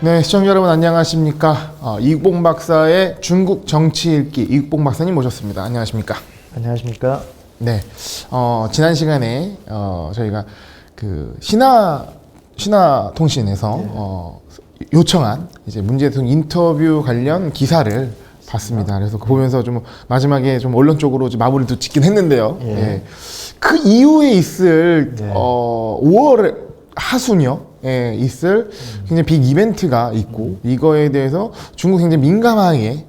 네, 시청자 여러분 안녕하십니까? 이국봉 박사의 중국 정치 읽기 이국봉 박사님 모셨습니다. 안녕하십니까? 안녕하십니까? 네, 지난 시간에 저희가 그 신화통신에서 요청한 이제 문재인 대통령 인터뷰 관련 기사를 봤습니다. 그래서 그거 보면서 좀 마지막에 좀 언론 쪽으로 좀 마무리도 짓긴 했는데요. 예. 예. 그 이후에 있을 네. 5월 하순이요. 있을 굉장히 빅 이벤트가 있고 이거에 대해서 중국 굉장히 민감하게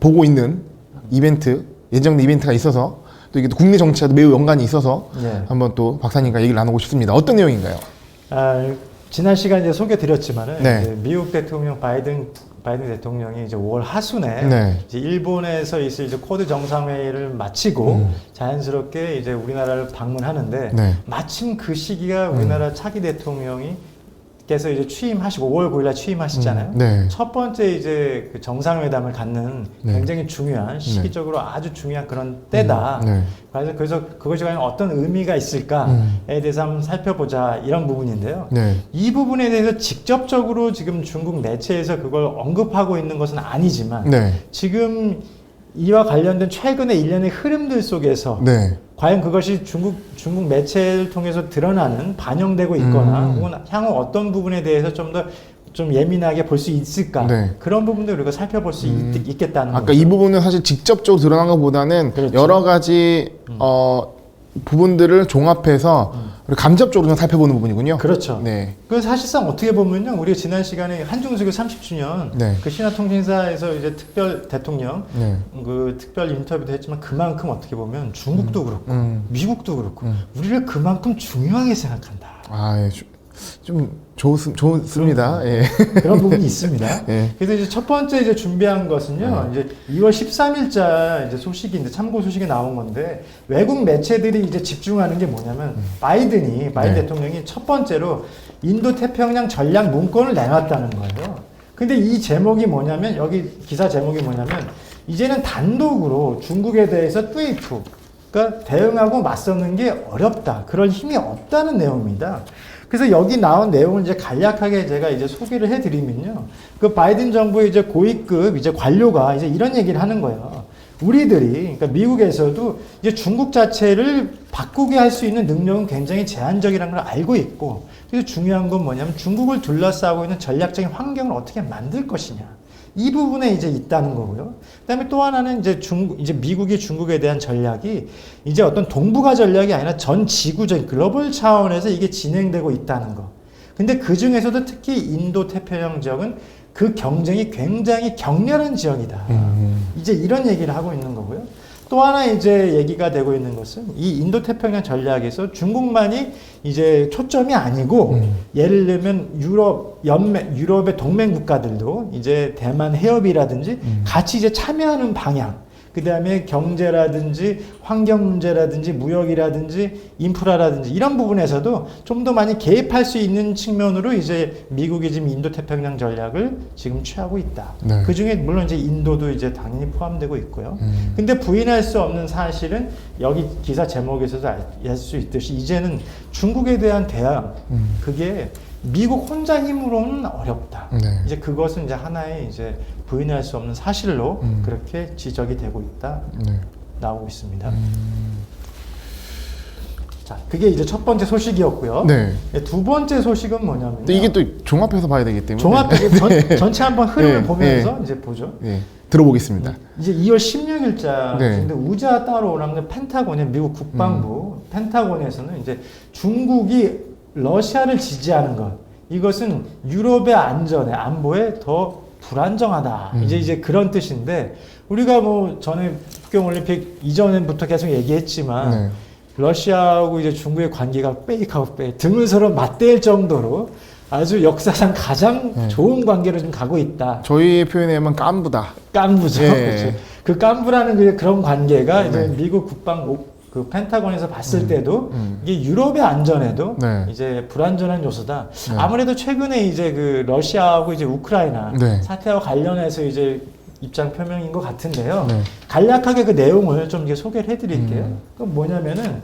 보고 있는 이벤트, 예정된 이벤트가 있어서 또 이게 또 국내 정치와도 매우 연관이 있어서 예. 한번 또 박사님과 얘기를 나누고 싶습니다. 어떤 내용인가요? 지난 시간에 소개드렸지만은 네. 이제 미국 대통령 바이든 대통령이 이제 5월 하순에 네. 이제 일본에서 있을 이제 쿼드 정상회의를 마치고 자연스럽게 이제 우리나라를 방문하는데 네. 마침 그 시기가 우리나라 차기 대통령이 께서 이제 취임하시고 5월 9일날 취임하시잖아요. 네. 첫 번째 이제 그 정상회담을 갖는 네. 굉장히 중요한 시기적으로 아주 중요한 그런 때다. 네. 그래서 그것이 과연 어떤 의미가 있을까에 대해서 한번 살펴보자 이런 부분인데요. 네. 이 부분에 대해서 직접적으로 지금 중국 매체에서 그걸 언급하고 있는 것은 아니지만 네. 지금 이와 관련된 최근의 일련의 흐름들 속에서 네. 과연 그것이 중국 매체를 통해서 드러나는 반영되고 있거나 혹은 향후 어떤 부분에 대해서 좀 예민하게 볼 수 있을까 네. 그런 부분들 우리가 살펴볼 수 있겠다는 아까 거죠. 이 부분은 사실 직접적으로 드러난 것보다는 그렇죠. 여러 가지 부분들을 종합해서 간접적으로 좀 살펴보는 부분이군요. 그렇죠. 네. 그 사실상 어떻게 보면요, 우리가 지난 시간에 한중수교 30주년 네. 그 신화통신사에서 이제 특별 대통령 네. 그 특별 인터뷰도 했지만 그만큼 어떻게 보면 중국도 그렇고 미국도 그렇고 우리를 그만큼 중요하게 생각한다. 아, 예. 좀 좋습니다. 예. 그런 부분이 있습니다. 예. 그래서 이제 첫 번째 이제 준비한 것은요, 이제 2월 13일자 이제 소식인데 참고 소식이 나온 건데 외국 매체들이 이제 집중하는 게 뭐냐면 바이든 네. 대통령이 첫 번째로 인도 태평양 전략 문건을 내놨다는 거예요. 근데 이 제목이 뭐냐면 여기 기사 제목이 뭐냐면 이제는 단독으로 중국에 대해서 뚜이프 그러니까 대응하고 맞서는 게 어렵다. 그럴 힘이 없다는 내용입니다. 그래서 여기 나온 내용을 이제 간략하게 제가 이제 소개를 해드리면요. 그 바이든 정부의 이제 고위급 이제 관료가 이제 이런 얘기를 하는 거예요. 우리들이, 그러니까 미국에서도 이제 중국 자체를 바꾸게 할 수 있는 능력은 굉장히 제한적이라는 걸 알고 있고, 그래서 중요한 건 뭐냐면 중국을 둘러싸고 있는 전략적인 환경을 어떻게 만들 것이냐. 이 부분에 이제 있다는 거고요. 그다음에 또 하나는 이제 미국이 중국에 대한 전략이 이제 어떤 동북아 전략이 아니라 전 지구적인 글로벌 차원에서 이게 진행되고 있다는 거. 근데 그 중에서도 특히 인도 태평양 지역은 그 경쟁이 굉장히 격렬한 지역이다. 이제 이런 얘기를 하고 있는 거고요. 또 하나 이제 얘기가 되고 있는 것은 이 인도 태평양 전략에서 중국만이 이제 초점이 아니고 예를 들면 유럽의 동맹 국가들도 이제 대만 해협이라든지 같이 이제 참여하는 방향. 그 다음에 경제라든지 환경 문제라든지 무역이라든지 인프라라든지 이런 부분에서도 좀 더 많이 개입할 수 있는 측면으로 이제 미국이 지금 인도 태평양 전략을 지금 취하고 있다. 네. 그 중에 물론 이제 인도도 이제 당연히 포함되고 있고요. 근데 부인할 수 없는 사실은 여기 기사 제목에서도 알 수 있듯이 이제는 중국에 대한 대응 그게 미국 혼자 힘으로는 어렵다. 네. 이제 그것은 이제 하나의 이제 부인할 수 없는 사실로 그렇게 지적이 되고 있다. 네. 나오고 있습니다. 자, 그게 이제 첫 번째 소식이었고요. 네. 두 번째 소식은 뭐냐면 근데 이게 또 종합해서 봐야 되기 때문에 종합적인 전체 한번 흐름을 네. 보면서 네. 이제 보죠. 네. 들어보겠습니다. 이제 2월 16일자 네. 근데 우자 따로 오라는 펜타곤의 미국 국방부 펜타곤에서는 이제 중국이 러시아를 지지하는 것 이것은 유럽의 안보에 더 불안정하다. 이제 그런 뜻인데 우리가 뭐 전에 북경올림픽 이전부터 계속 얘기했지만 네. 러시아하고 이제 중국의 관계가 등을 서로 맞댈 정도로 아주 역사상 가장 좋은 관계로 좀 가고 있다. 저희의 표현에 의하면 깐부다. 깐부죠. 예. 그렇죠. 그 깐부라는 그런 관계가 네. 이제 미국 국방부 그 펜타곤에서 봤을 때도 이게 유럽의 안전에도 네. 이제 불안전한 요소다. 네. 아무래도 최근에 이제 그 러시아하고 이제 우크라이나 네. 사태와 관련해서 이제 입장 표명인 것 같은데요. 네. 간략하게 그 내용을 좀 이제 소개를 해드릴게요. 그 뭐냐면은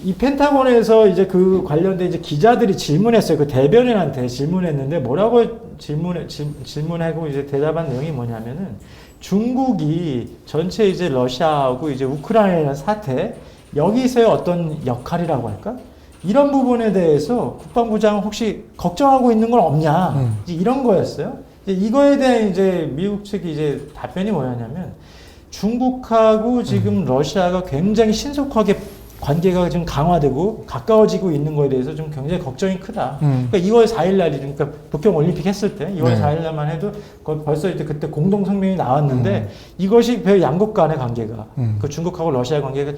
이 펜타곤에서 이제 그 관련된 이제 기자들이 질문했어요. 그 대변인한테 질문했는데 뭐라고 질문하고 이제 대답한 내용이 뭐냐면은 중국이 전체 이제 러시아하고 이제 우크라이나 사태 여기서의 어떤 역할이라고 할까? 이런 부분에 대해서 국방부장은 혹시 걱정하고 있는 건 없냐? 이제 이런 거였어요. 이제 이거에 대한 이제 미국 측이 이제 답변이 뭐였냐면 중국하고 지금 러시아가 굉장히 신속하게 관계가 지금 강화되고 가까워지고 있는 거에 대해서 좀 굉장히 걱정이 크다. 그러니까 2월 4일 날이 그러니까 북경 올림픽 했을 때 2월 네. 4일 날만 해도 벌써 이제 그때 공동 성명이 나왔는데 이것이 양국 간의 관계가 그 중국하고 러시아의 관계가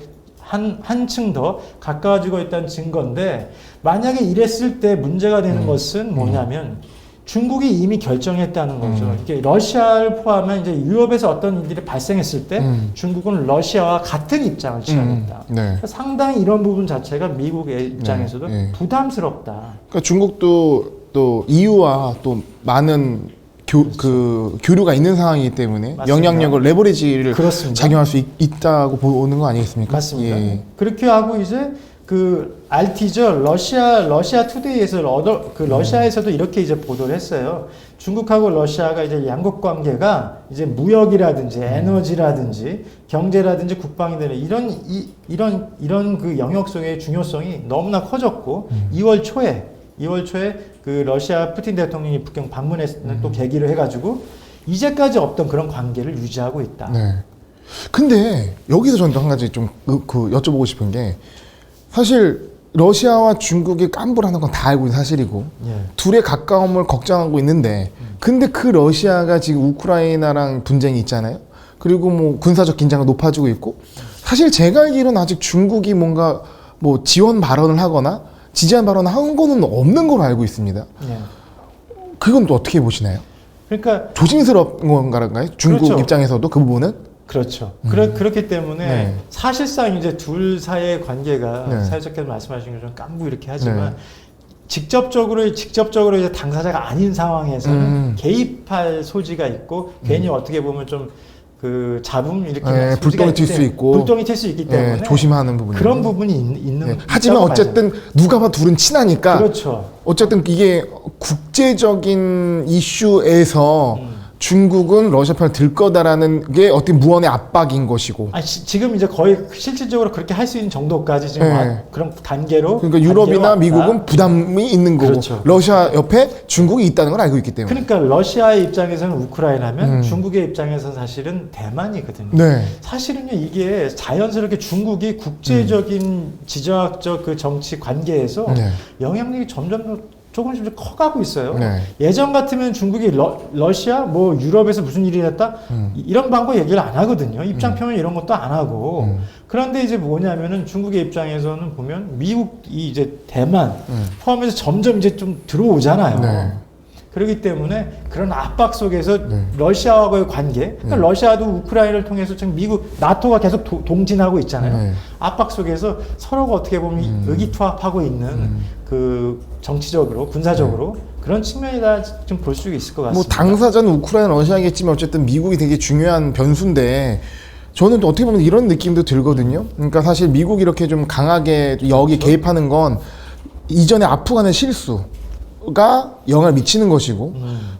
한층 더 가까워지고 있다는 증거인데 만약에 이랬을 때 문제가 되는 것은 뭐냐면 중국이 이미 결정했다는 거죠. 이게 러시아를 포함한 이제 유럽에서 어떤 일들이 발생했을 때 중국은 러시아와 같은 입장을 취하겠다. 네. 그러니까 상당히 이런 부분 자체가 미국의 입장에서도 네. 부담스럽다. 그러니까 중국도 또 EU와 또 많은 교류가 있는 상황이기 때문에 맞습니다. 영향력을 레버리지를 그렇습니다. 작용할 수 있다고 보는 거 아니겠습니까? 맞습니다. 예. 그렇게 하고 이제 그 RT죠. 러시아 투데이에서 그 러시아에서도 이렇게 이제 보도를 했어요. 중국하고 러시아가 이제 양국 관계가 이제 무역이라든지 에너지라든지 경제라든지 국방이 되는 이런 그 영역 속의 중요성이 너무나 커졌고 2월 초에 그 러시아 푸틴 대통령이 북경 방문했는 또 계기로 해가지고 이제까지 없던 그런 관계를 유지하고 있다. 네. 근데 여기서 저는 한 가지 좀 여쭤보고 싶은 게 사실 러시아와 중국이 깜불하는 건 다 알고 있는 사실이고 예. 둘의 가까움을 걱정하고 있는데 근데 그 러시아가 지금 우크라이나랑 분쟁이 있잖아요. 그리고 뭐 군사적 긴장이 높아지고 있고 사실 제가 알기로는 아직 중국이 뭔가 뭐 지원 발언을 하거나 지지한 발언을 한 거는 없는 걸로 알고 있습니다. 예. 그건 또 어떻게 보시나요? 그러니까 조심스러운 건가요? 중국 그렇죠. 입장에서도 그 부분은? 그렇죠. 그렇기 때문에 네. 사실상 이제 둘 사이의 관계가 네. 사회적께서 말씀하신 것처럼 깜부 이렇게 하지만 네. 직접적으로 이제 당사자가 아닌 상황에서는 개입할 소지가 있고 괜히 어떻게 보면 좀 그 잡음 이렇게 네, 불똥이 튈 수 있고 불똥이 튈 수 있기 때문에 네, 조심하는 부분이 그런 부분이 있는. 네. 하지만 있다고 어쨌든 누가 봐 둘은 친하니까 그렇죠. 어쨌든 이게 국제적인 이슈에서 중국은 러시아 편을 들 거다라는 게 어떻게 무언의 압박인 것이고 지금 이제 거의 실질적으로 그렇게 할 수 있는 정도까지 지금 네. 그런 단계로 그러니까 유럽이나 왔다. 미국은 부담이 있는 거고 그렇죠. 러시아 옆에 중국이 있다는 걸 알고 있기 때문에 그러니까 러시아의 입장에서는 우크라이나면 중국의 입장에서 사실은 대만이거든요. 네. 사실은요 이게 자연스럽게 중국이 국제적인 지정학적 그 정치 관계에서 네. 영향력이 점점 더 조금씩 커가고 있어요. 네. 예전 같으면 중국이 러시아 뭐 유럽에서 무슨 일이 났다 이런 방법 얘기를 안 하거든요. 입장 표명 이런 것도 안 하고. 그런데 이제 뭐냐면은 중국의 입장에서는 보면 미국이 이제 대만 포함해서 점점 이제 좀 들어오잖아요. 네. 그렇기 때문에 그런 압박 속에서 네. 러시아와의 관계, 그러니까 러시아도 우크라이나를 통해서 지금 미국, 나토가 계속 동진하고 있잖아요. 네. 압박 속에서 서로가 어떻게 보면 의기투합하고 있는 그 정치적으로, 군사적으로 그런 측면이다 좀 볼 수 있을 것 같습니다. 뭐 당사자는 우크라이나 러시아겠지만 어쨌든 미국이 되게 중요한 변수인데 저는 또 어떻게 보면 이런 느낌도 들거든요. 그러니까 사실 미국이 이렇게 좀 강하게 여기 개입하는 건 이전에 아프간의 실수가 영향을 미치는 것이고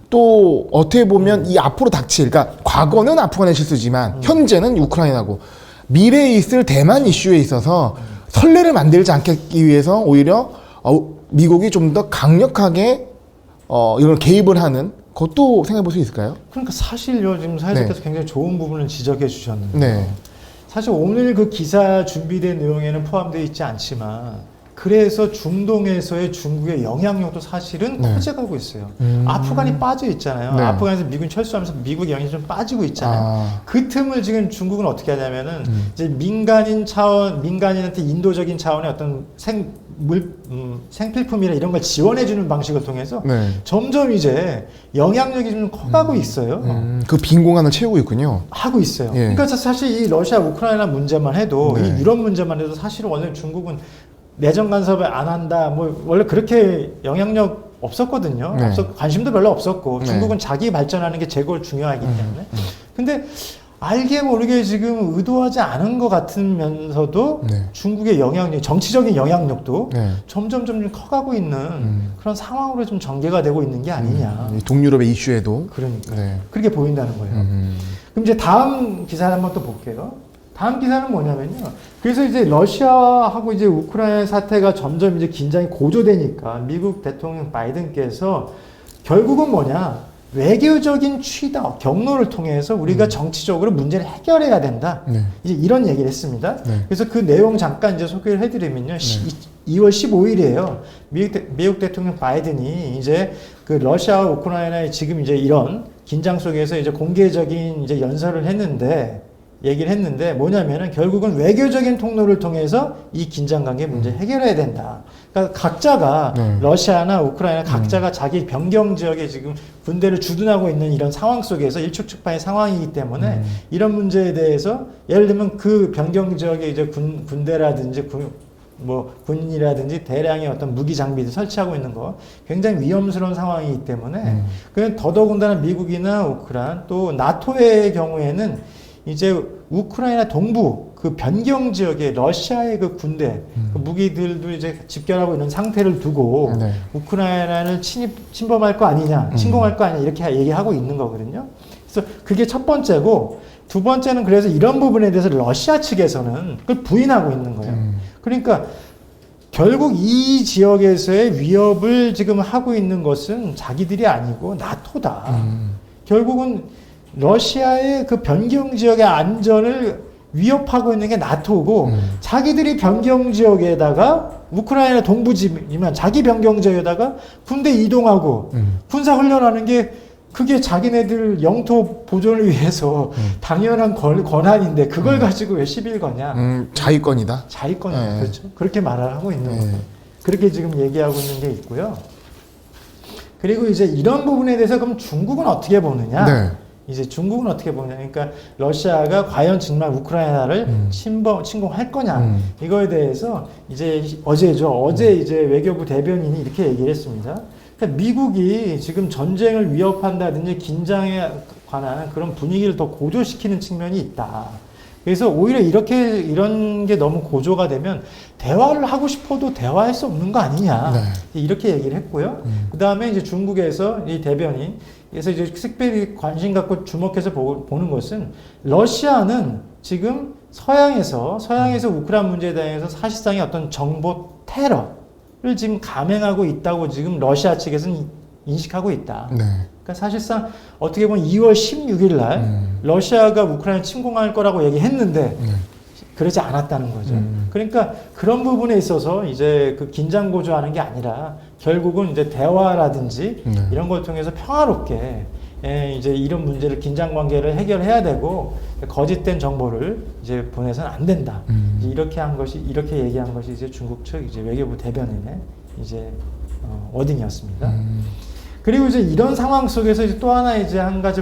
또 어떻게 보면 이 앞으로 닥칠, 그러니까 과거는 아프간의 실수지만 현재는 우크라이나고 미래에 있을 대만 이슈에 있어서 선례를 만들지 않기 위해서 오히려 미국이 좀 더 강력하게 이걸 개입을 하는 것도 생각해 볼 수 있을까요? 그러니까 사실요 지금 사회자께서 굉장히 좋은 부분을 지적해 주셨는데 네. 사실 오늘 그 기사 준비된 내용에는 포함되어 있지 않지만 그래서 중동에서의 중국의 영향력도 사실은 네. 커져가고 있어요. 아프간이 빠져 있잖아요. 네. 아프간에서 미군 철수하면서 미국 영향이 좀 빠지고 있잖아요. 그 틈을 지금 중국은 어떻게 하냐면은 이제 민간인한테 인도적인 차원의 어떤 생필품이나 이런 걸 지원해주는 방식을 통해서 네. 점점 이제 영향력이 좀 커가고 있어요. 그 빈 공간을 채우고 있군요. 하고 있어요. 예. 그러니까 사실 이 러시아 우크라이나 문제만 해도 네. 이 유럽 문제만 해도 사실은 원래 중국은 내정 간섭을 안 한다. 뭐 원래 그렇게 영향력 없었거든요. 네. 관심도 별로 없었고 네. 중국은 자기 발전하는 게 제일 중요하기 때문에. 근데 알게 모르게 지금 의도하지 않은 것 같으면서도 네. 중국의 영향력, 정치적인 영향력도 네. 점점 커가고 있는 그런 상황으로 좀 전개가 되고 있는 게 아니냐. 이 동유럽의 이슈에도. 그러니까 네. 그렇게 보인다는 거예요. 그럼 이제 다음 기사를 한번 또 볼게요. 다음 기사는 뭐냐면요. 그래서 이제 러시아하고 이제 우크라이나 사태가 점점 이제 긴장이 고조되니까 미국 대통령 바이든께서 결국은 뭐냐. 외교적인 취다, 경로를 통해서 우리가 정치적으로 문제를 해결해야 된다. 네. 이제 이런 얘기를 했습니다. 네. 그래서 그 내용 잠깐 이제 소개를 해드리면요. 2월 15일이에요. 미국 대통령 바이든이 이제 그 러시아와 우크라이나의 지금 이제 이런 긴장 속에서 이제 공개적인 이제 연설을 얘기를 했는데 뭐냐면은 결국은 외교적인 통로를 통해서 이 긴장 관계 문제 해결해야 된다. 그러니까 각자가 러시아나 우크라이나 각자가 자기 변경 지역에 지금 군대를 주둔하고 있는 이런 상황 속에서 일촉즉발의 상황이기 때문에 이런 문제에 대해서 예를 들면 그 변경 지역에 이제 군대라든지 군이라든지 대량의 어떤 무기 장비를 설치하고 있는 거 굉장히 위험스러운 상황이기 때문에 그냥 더더군다나 미국이나 우크라이나 또 나토의 경우에는 이제 우크라이나 동부 그 변경 지역에 러시아의 그 군대 그 무기들도 이제 집결하고 있는 상태를 두고 네. 우크라이나를 침범할 거 아니냐, 침공할 거 아니냐 이렇게 얘기하고 있는 거거든요. 그래서 그게 첫 번째고 두 번째는 그래서 이런 부분에 대해서 러시아 측에서는 그걸 부인하고 있는 거예요. 그러니까 결국 이 지역에서의 위협을 지금 하고 있는 것은 자기들이 아니고 나토다. 결국은 러시아의 그 변경 지역의 안전을 위협하고 있는 게 나토고 자기들이 변경 지역에다가 우크라이나 동부지면 자기 변경 지역에다가 군대 이동하고 군사 훈련하는 게 그게 자기네들 영토 보존을 위해서 당연한 권한인데 그걸 가지고 왜 시비를 거냐? 자위권이다. 자위권이다. 네. 그렇죠. 그렇게 말을 하고 있는 거예요. 그렇게 지금 얘기하고 있는 게 있고요. 그리고 이제 이런 부분에 대해서 그럼 중국은 어떻게 보느냐? 네. 이제 중국은 어떻게 보냐? 그러니까 러시아가 과연 정말 우크라이나를 침공할 거냐? 이거에 대해서 이제 어제 이제 외교부 대변인이 이렇게 얘기를 했습니다. 그러니까 미국이 지금 전쟁을 위협한다든지 긴장에 관한 그런 분위기를 더 고조시키는 측면이 있다. 그래서 오히려 이런 게 너무 고조가 되면 대화를 하고 싶어도 대화할 수 없는 거 아니냐. 네. 이렇게 얘기를 했고요. 그 다음에 이제 중국에서 이 대변인, 그래서 이제 특별히 관심 갖고 주목해서 보는 것은 러시아는 지금 서양에서 우크라이나 문제에 대해서 사실상의 어떤 정보 테러를 지금 감행하고 있다고 지금 러시아 측에서는 인식하고 있다. 네. 그러니까 사실상 어떻게 보면 2월 16일 날 러시아가 우크라이나 침공할 거라고 얘기했는데 그러지 않았다는 거죠. 그러니까 그런 부분에 있어서 이제 그 긴장 고조하는 게 아니라 결국은 이제 대화라든지 이런 걸 통해서 평화롭게 이제 이런 문제를 긴장 관계를 해결해야 되고 거짓된 정보를 이제 보내서는 안 된다. 이렇게 얘기한 것이 이제 중국 측 이제 외교부 대변인의 이제 워딩이었습니다. 그리고 이제 이런 상황 속에서 이제 또 하나 이제 한 가지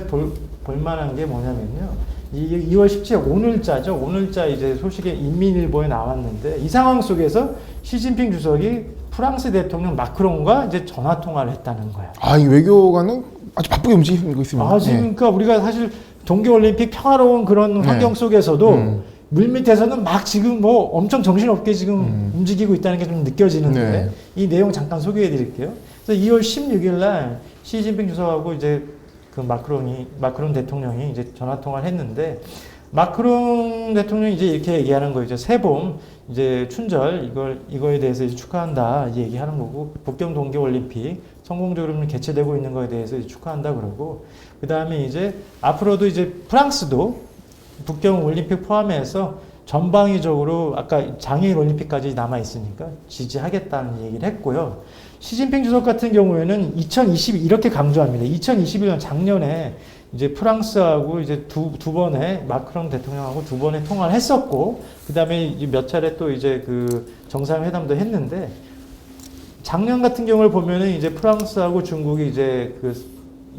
볼만한 게 뭐냐면요. 2월 17일 오늘자 이제 소식이 인민일보에 나왔는데 이 상황 속에서 시진핑 주석이 프랑스 대통령 마크롱과 이제 전화 통화를 했다는 거야. 이 외교관은 아주 바쁘게 움직이고 있습니다. 지금 그러니까 우리가 사실 동계올림픽 평화로운 그런 환경 속에서도 물밑에서는 막 지금 뭐 엄청 정신없게 지금 움직이고 있다는 게 좀 느껴지는데 이 내용 잠깐 소개해 드릴게요. 그래서 2월 16일 날 시진핑 주석하고 이제 그 마크롱 대통령이 이제 전화 통화를 했는데 마크롱 대통령이 이제 이렇게 얘기하는 거죠. 새봄 이제 춘절 이거에 대해서 이제 축하한다 얘기하는 거고 북경 동계 올림픽 성공적으로 개최되고 있는 거에 대해서 이제 축하한다 그러고 그 다음에 이제 앞으로도 이제 프랑스도 북경 올림픽 포함해서 전방위적으로 아까 장애인 올림픽까지 남아 있으니까 지지하겠다는 얘기를 했고요. 시진핑 주석 같은 경우에는 2022 이렇게 강조합니다. 2021년 작년에 이제 프랑스하고 이제 두 번의 마크롱 대통령하고 두 번의 통화를 했었고 그 다음에 몇 차례 또 이제 그 정상회담도 했는데 작년 같은 경우를 보면은 이제 프랑스하고 중국이 이제 그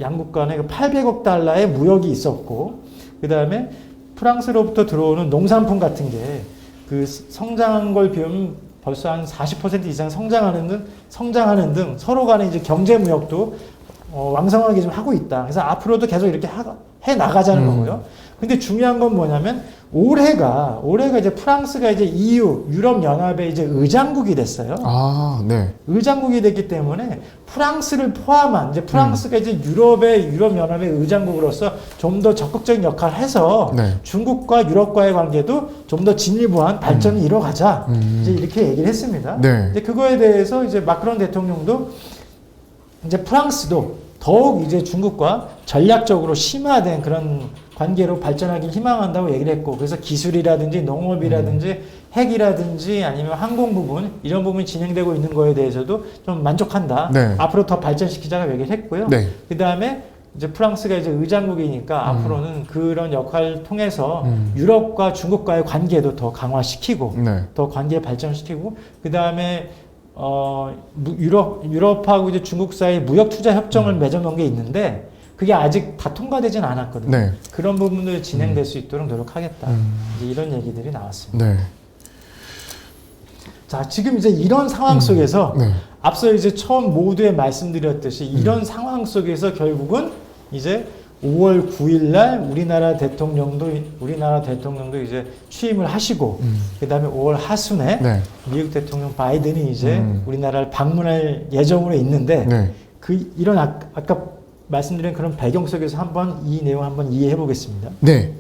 양국 간에 800억 달러의 무역이 있었고 그 다음에 프랑스로부터 들어오는 농산품 같은 게 그 성장한 걸 비우면 벌써 한 40% 이상 성장하는 등 서로 간에 이제 경제 무역도 왕성하게 좀 하고 있다. 그래서 앞으로도 계속 이렇게 해 나가자는 거고요. 근데 중요한 건 뭐냐면 올해가 이제 프랑스가 이제 EU 유럽 연합의 이제 의장국이 됐어요. 아, 네. 의장국이 됐기 때문에 프랑스를 포함한 이제 프랑스가 이제 유럽 연합의 의장국으로서 좀 더 적극적인 역할을 해서 네. 중국과 유럽과의 관계도 좀 더 진일보한 발전을 이뤄가자 이제 이렇게 얘기를 했습니다. 네. 근데 그거에 대해서 이제 마크롱 대통령도 이제 프랑스도 더욱 이제 중국과 전략적으로 심화된 그런 관계로 발전하길 희망한다고 얘기를 했고, 그래서 기술이라든지 농업이라든지 핵이라든지 아니면 항공 부분 이런 부분이 진행되고 있는 거에 대해서도 좀 만족한다. 네. 앞으로 더 발전시키자고 얘기를 했고요. 네. 그 다음에 이제 프랑스가 이제 의장국이니까 앞으로는 그런 역할을 통해서 유럽과 중국과의 관계도 더 강화시키고 네. 더 관계 발전시키고 그 다음에 유럽하고 이제 중국 사이 무역 투자 협정을 맺어놓은 게 있는데 그게 아직 다 통과되진 않았거든요. 네. 그런 부분들 진행될 수 있도록 노력하겠다. 이제 이런 얘기들이 나왔습니다. 네. 자, 지금 이제 이런 상황 속에서 네. 앞서 이제 처음 모두에 말씀드렸듯이 이런 상황 속에서 결국은 이제 5월 9일 날 우리나라 대통령도 이제 취임을 하시고 그다음에 5월 하순에 네. 미국 대통령 바이든이 이제 우리나라를 방문할 예정으로 있는데 네. 이런 아까 말씀드린 그런 배경 속에서 한번 이 내용 한번 이해해 보겠습니다. 네.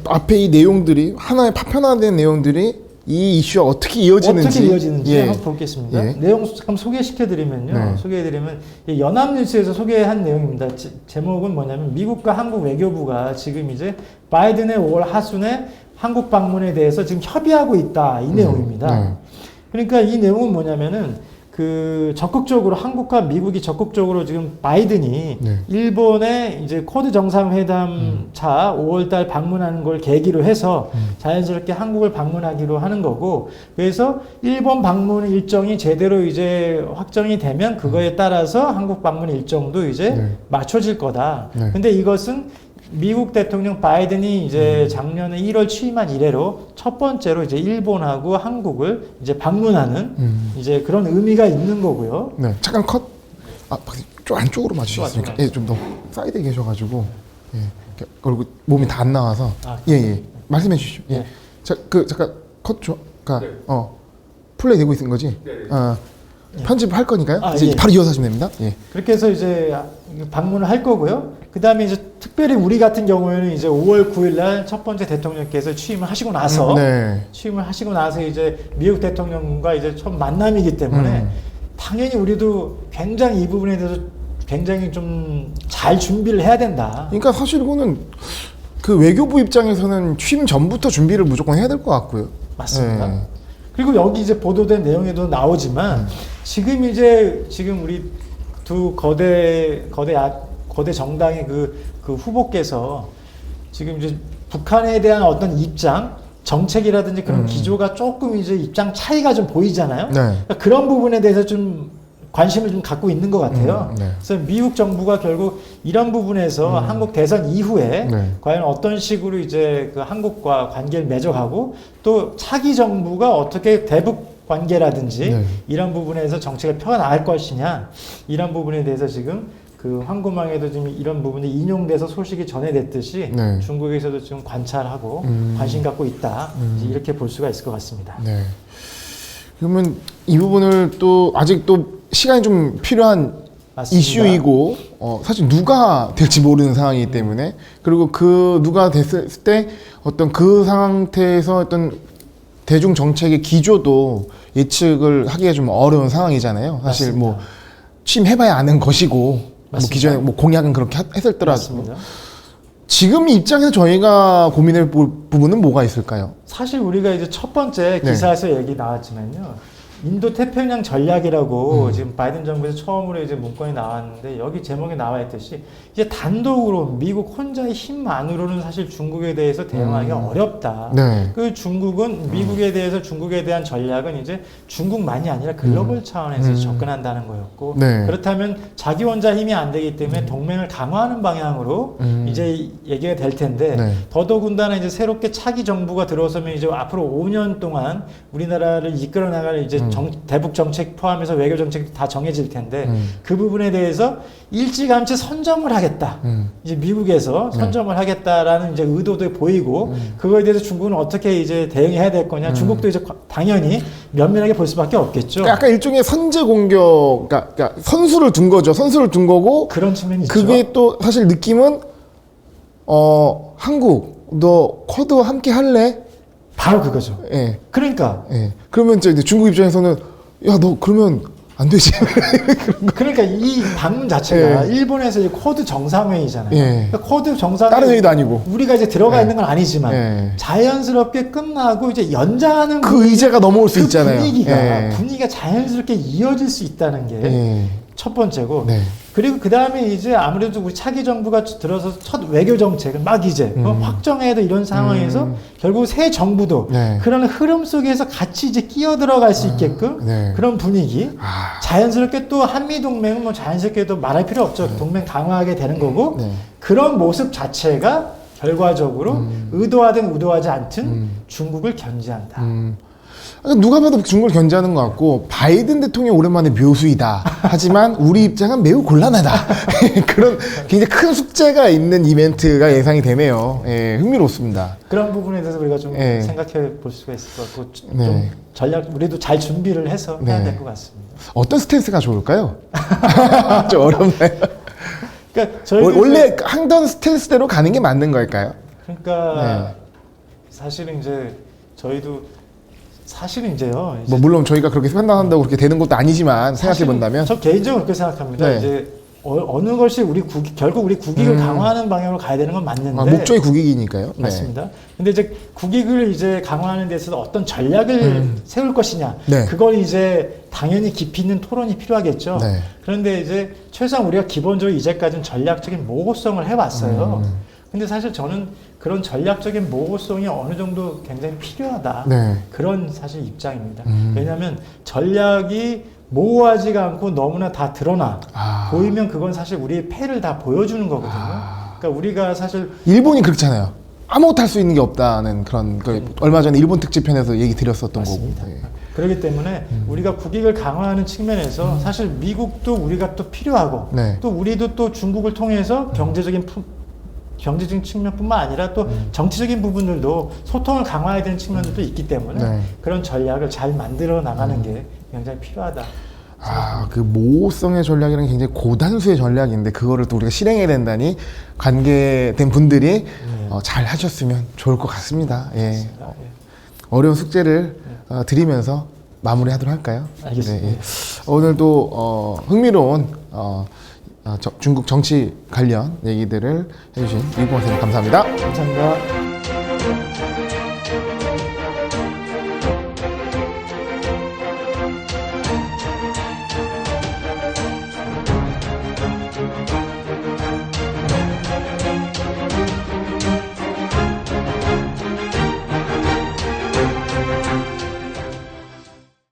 앞에 이 내용들이 하나의 파편화된 내용들이 이 이슈와 어떻게 이어지는지 예. 한번 보겠습니다. 예. 내용 잠깐 소개시켜드리면요. 네. 소개해드리면 연합뉴스에서 소개한 내용입니다. 제목은 뭐냐면 미국과 한국 외교부가 지금 이제 바이든의 5월 하순에 한국 방문에 대해서 지금 협의하고 있다 이 내용입니다. 네. 그러니까 그러니까 이 내용은 뭐냐면은 적극적으로 한국과 미국이 적극적으로 지금 바이든이 네. 일본의 이제 쿼드 정상회담 차 5월달 방문하는 걸 계기로 해서 자연스럽게 한국을 방문하기로 하는 거고, 그래서 일본 방문 일정이 제대로 이제 확정이 되면 그거에 따라서 한국 방문 일정도 이제 네. 맞춰질 거다. 네. 근데 이것은 미국 대통령 바이든이 이제 작년에 1월 취임한 이래로 첫 번째로 이제 일본하고 한국을 이제 방문하는 이제 그런 의미가 있는 거고요. 네. 잠깐 컷. 좀 안쪽으로 맞추시겠습니까? 예, 좀 더 사이드에 계셔가지고 예, 얼굴 몸이 다 안 나와서 예. 말씀해 주십시오. 예. 네. 잠깐 컷 좀. 그러니까 플레이 되고 있는 거지. 편집할 거니까요. 이제 예. 바로 이어서 하시면 됩니다. 예. 그렇게 해서 이제 방문을 할 거고요. 그 다음에 이제 특별히 우리 같은 경우에는 이제 5월 9일 날 첫 번째 대통령께서 취임을 하시고 나서 취임을 하시고 나서 이제 미국 대통령과 이제 첫 만남이기 때문에 당연히 우리도 굉장히 이 부분에 대해서 굉장히 좀 잘 준비를 해야 된다. 그러니까 사실 이거는 그 외교부 입장에서는 취임 전부터 준비를 무조건 해야 될 것 같고요. 맞습니다. 예. 그리고 여기 이제 보도된 내용에도 나오지만 지금 우리 두 거대 정당의 그 후보께서 지금 이제 북한에 대한 어떤 입장, 정책이라든지 그런 기조가 조금 이제 입장 차이가 좀 보이잖아요. 네. 그러니까 그런 부분에 대해서 좀 관심을 좀 갖고 있는 것 같아요. 네. 그래서 미국 정부가 결국 이런 부분에서 한국 대선 이후에 네. 과연 어떤 식으로 이제 그 한국과 관계를 맺어가고 또 차기 정부가 어떻게 대북 관계라든지 네. 이런 부분에서 정책을 펴나갈 것이냐 이런 부분에 대해서 지금 그 황구망에도 지금 이런 부분이 인용돼서 소식이 전해됐듯이 네. 중국에서도 지금 관찰하고 관심 갖고 있다 이렇게 볼 수가 있을 것 같습니다. 네. 그러면 이 부분을 또 아직 또 시간이 좀 필요한 맞습니다. 이슈이고 사실 누가 될지 모르는 상황이기 때문에 그리고 그 누가 됐을 때 어떤 그 상태에서 어떤 대중 정책의 기조도 예측을 하기가 좀 어려운 상황이잖아요. 사실 맞습니다. 뭐 취임해봐야 아는 것이고 뭐 맞습니다. 기존에 뭐 공약은 그렇게 했었더라도 맞습니다. 지금 입장에서 저희가 고민해 볼 부분은 뭐가 있을까요? 사실 우리가 이제 첫 번째 네. 기사에서 얘기 나왔지만요. 인도 태평양 전략이라고 지금 바이든 정부에서 처음으로 이제 문건이 나왔는데 여기 제목에 나와 있듯이 이제 단독으로 미국 혼자의 힘만으로는 사실 중국에 대해서 대응하기가 어렵다. 네. 그 중국은 미국에 대해서 중국에 대한 전략은 이제 중국만이 아니라 글로벌 차원에서 접근한다는 거였고 네. 그렇다면 자기 혼자 힘이 안 되기 때문에 동맹을 강화하는 방향으로 이제 얘기가 될 텐데 네. 더더군다나 이제 새롭게 차기 정부가 들어서면 이제 앞으로 5년 동안 우리나라를 이끌어 나갈 이제 대북 정책 포함해서 외교 정책도 다 정해질 텐데 그 부분에 대해서 일찌감치 선점을 하겠다. 이제 미국에서 선점을 하겠다라는 이제 의도도 보이고 그거에 대해서 중국은 어떻게 이제 대응해야 될 거냐. 중국도 이제 당연히 면밀하게 볼 수밖에 없겠죠. 그러니까 약간 일종의 선제 공격, 그러니까 선수를 둔 거죠. 선수를 둔 거고 그런 측면이 있죠. 그게 또 사실 느낌은 한국 너 쿼드와 함께 할래? 바로 그거죠. 예. 그러니까 그러면 이제 중국 입장에서는 야 너 그러면 안 되지. 그러니까 이 방문 자체가 예. 일본에서 이제 쿼드 정상회의잖아요. 예. 그러니까 쿼드 정상회의 다른 회의도 아니고 우리가 이제 들어가 예. 있는 건 아니지만 예. 자연스럽게 끝나고 이제 연장하는 그 의제가 넘어올 수 그 있잖아요. 예. 분위기가 자연스럽게 이어질 수 있다는 게 첫 번째고 네. 그리고 그 다음에 이제 아무래도 우리 차기 정부가 들어서 첫 외교 정책을 막 이제 확정해야 돼 이런 상황에서 결국 새 정부도 네. 그런 흐름 속에서 같이 이제 끼어 들어갈 수 있게끔 네. 그런 분위기 아. 자연스럽게 또 한미 동맹은 뭐 자연스럽게도 말할 필요 없죠. 동맹 강화하게 되는 거고 네. 그런 모습 자체가 결과적으로 의도하든 의도하지 않든 중국을 견제한다. 누가 봐도 중국을 견제하는 것 같고 바이든 대통령이 오랜만에 묘수이다. 하지만 우리 입장은 매우 곤란하다. 그런 굉장히 큰 숙제가 있는 이벤트가 예상이 되네요. 예, 흥미롭습니다. 그런 부분에 대해서 우리가 좀 네. 생각해 볼 수가 있을 것 같고 좀 네. 전략 우리도 잘 준비를 해서 해야 네. 될 것 같습니다. 어떤 스탠스가 좋을까요? 좀 어렵나요? 그러니까 저희도 원래 항던 스탠스대로 가는 게 맞는 걸까요? 그러니까 네. 사실은 이제 저희도 사실은 이제요. 뭐 물론 저희가 그렇게 판단한다고 그렇게 되는 것도 아니지만 생각해 사실은 본다면 저 개인적으로 그렇게 생각합니다. 네. 이제 어느 것이 결국 우리 국익을 강화하는 방향으로 가야 되는 건 맞는데 목적이 국익이니까요. 네. 맞습니다. 근데 이제 국익을 이제 강화하는 데 있어서 어떤 전략을 세울 것이냐, 네. 그건 이제 당연히 깊이 있는 토론이 필요하겠죠. 네. 그런데 이제 최소한 우리가 기본적으로 이제까지는 전략적인 모호성을 해왔어요. 근데 사실 저는 그런 전략적인 모호성이 어느 정도 굉장히 필요하다. 네. 그런 사실 입장입니다. 왜냐하면 전략이 모호하지가 않고 너무나 다 드러나 보이면 그건 사실 우리의 패를 다 보여주는 거거든요. 그러니까 우리가 사실 일본이 그렇잖아요. 아무것도 할 수 있는 게 없다는 그런 얼마 전에 일본 특집편에서 얘기 드렸었던 맞습니다. 거고. 네. 그렇기 때문에 우리가 국익을 강화하는 측면에서 사실 미국도 우리가 또 필요하고 네. 또 우리도 또 중국을 통해서 경제적인 측면뿐만 아니라 또 정치적인 부분들도 소통을 강화해야 되는 측면들도 있기 때문에 네. 그런 전략을 잘 만들어 나가는 게 굉장히 필요하다. 그 모호성의 전략이라는 굉장히 고단수의 전략인데 그거를 또 우리가 실행해야 된다니 관계된 분들이 잘 하셨으면 좋을 것 같습니다. 예. 어려운 숙제를 드리면서 마무리하도록 할까요? 알겠습니다. 네, 예. 오늘도 흥미로운 중국 정치 관련 얘기들을 해주신 유봉 선생님 감사합니다. 감사합니다.